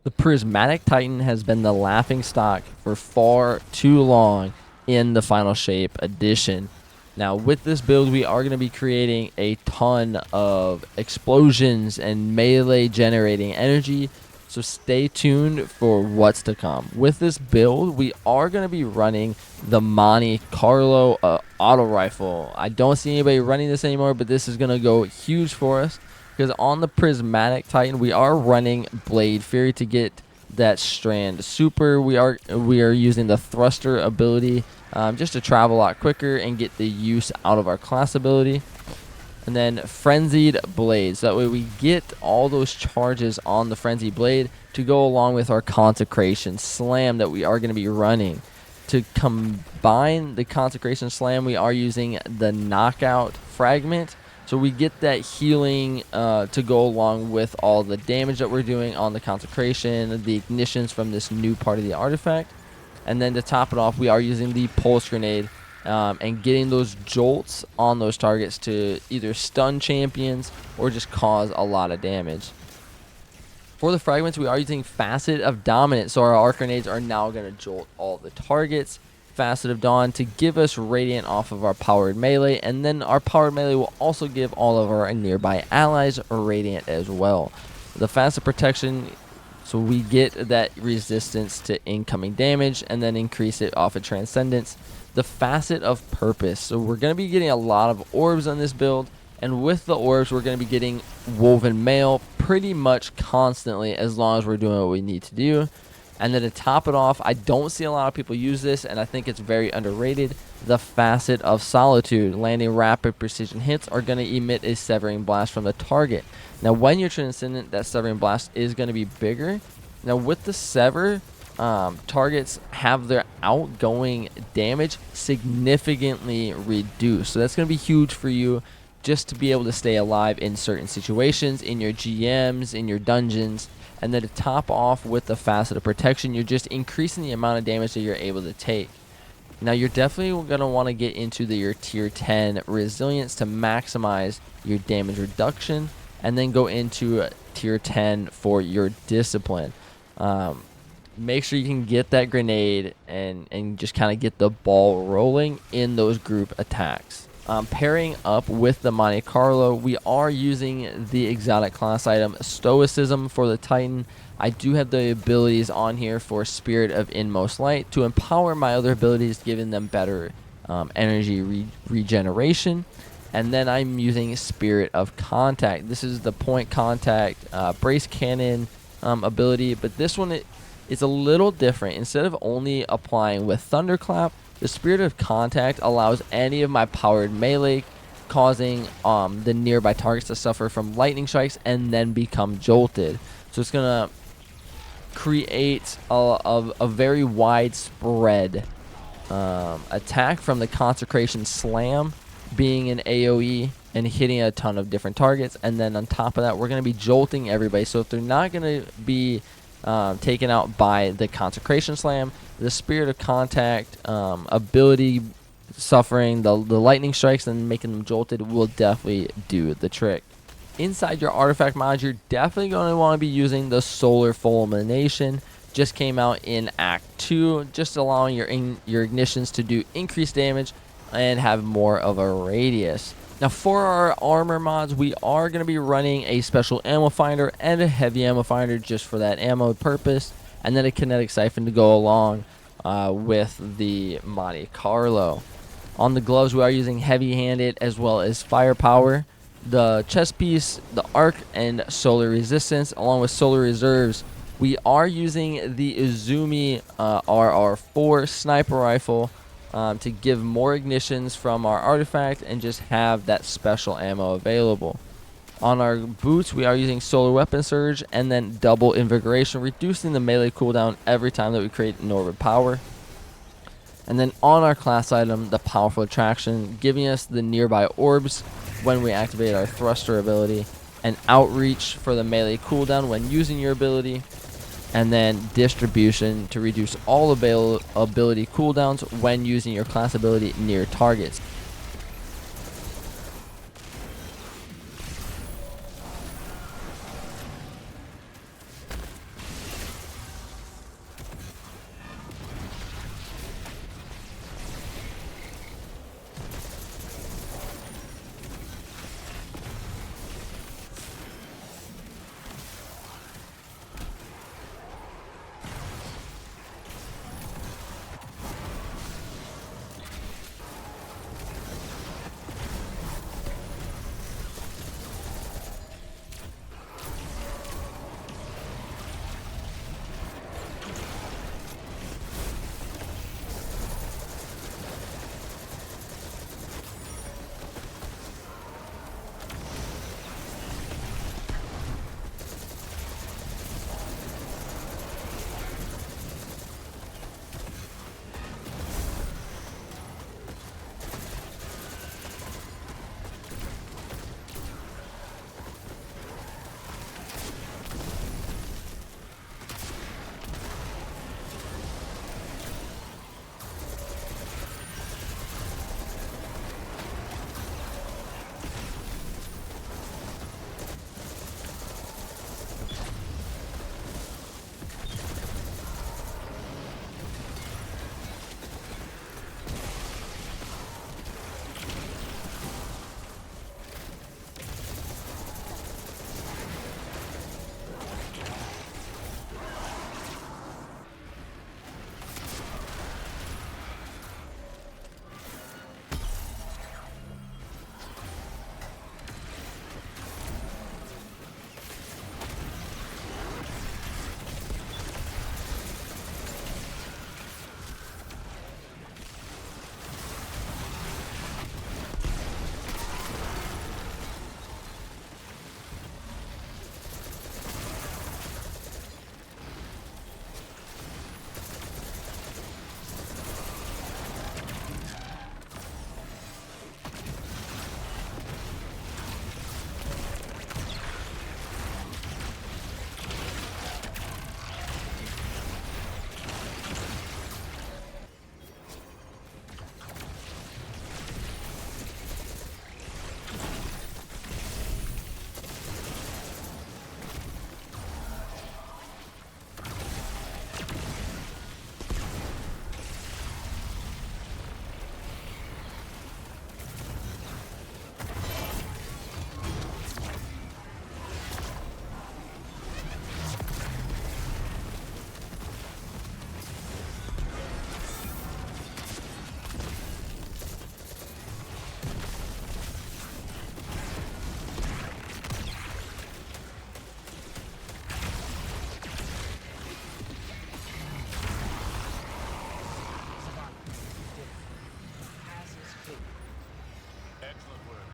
The Prismatic Titan has been the laughingstock for far too long in the Final Shape edition. Now, with this build, we are going to be creating a ton of explosions and melee generating energy, so stay tuned for what's to come. With this build, we are going to be running the Monte Carlo auto rifle. I don't see anybody running this anymore, but this is going to go huge for us. Because on the Prismatic Titan, we are running Blade Fury to get that strand super. We are using the thruster ability just to travel a lot quicker and get the use out of our class ability. And then Frenzied Blades. That way we get all those charges on the Frenzied Blade to go along with our Consecration Slam that we are going to be running. To combine the Consecration Slam, we are using the Knockout Fragment. So we get that healing to go along with all the damage that we're doing on the Consecration, the ignitions from this new part of the artifact. And then to top it off, we are using the Pulse Grenade and getting those jolts on those targets to either stun champions or just cause a lot of damage. For the Fragments, we are using Facet of Dominance, so our Arc Grenades are now going to jolt all the targets. Facet of Dawn to give us Radiant off of our powered melee, and then our powered melee will also give all of our nearby allies Radiant as well. The Facet Protection, so we get that resistance to incoming damage and then increase it off of Transcendence. The Facet of Purpose, so we're going to be getting a lot of orbs on this build, and with the orbs we're going to be getting Woven Mail pretty much constantly as long as we're doing what we need to do. And then to top it off, I don't see a lot of people use this, and I think it's very underrated. The Facet of Solitude. Landing rapid precision hits are going to emit a Severing Blast from the target. Now, when you're Transcendent, that Severing Blast is going to be bigger. Now, with the Sever, targets have their outgoing damage significantly reduced. So that's going to be huge for you just to be able to stay alive in certain situations, in your GMs, in your dungeons. And then to top off with the Facet of Protection, you're just increasing the amount of damage that you're able to take. Now, you're definitely going to want to get into your tier 10 resilience to maximize your damage reduction, and then go into tier 10 for your discipline. Make sure you can get that grenade and just kind of get the ball rolling in those group attacks. Pairing up with the Monte Carlo, we are using the exotic class item Stoicism for the Titan. I do have the abilities on here for Spirit of Inmost Light to empower my other abilities, giving them better energy regeneration. And then I'm using Spirit of Contact. This is the point contact brace cannon ability, but this one is a little different. Instead of only applying with Thunderclap, the Spirit of Contact allows any of my powered melee, causing the nearby targets to suffer from lightning strikes and then become jolted. So it's going to create a very widespread attack from the Consecration Slam being an AoE and hitting a ton of different targets. And then on top of that, we're going to be jolting everybody. So if they're not going to be taken out by the Consecration Slam, the Spirit of Contact ability suffering the lightning strikes and making them jolted will definitely do the trick. Inside your artifact mod, you're definitely going to want to be using the Solar Fulmination. Just came out in Act 2, just allowing your ignitions to do increased damage and have more of a radius. Now, for our armor mods, we are going to be running a special ammo finder and a heavy ammo finder just for that ammo purpose, and then a kinetic siphon to go along with the Monte Carlo. On the gloves, we are using heavy-handed as well as firepower. The chest piece, the arc, and solar resistance, along with solar reserves. We are using the Izumi RR4 sniper rifle to give more ignitions from our artifact and just have that special ammo available. On our boots, we are using Solar Weapon Surge and then Double Invigoration, reducing the melee cooldown every time that we create an orb of power. And then on our class item, the Powerful Attraction, giving us the nearby orbs when we activate our Thruster ability, and Outreach for the melee cooldown when using your ability, and then Distribution to reduce all ability cooldowns when using your class ability near targets.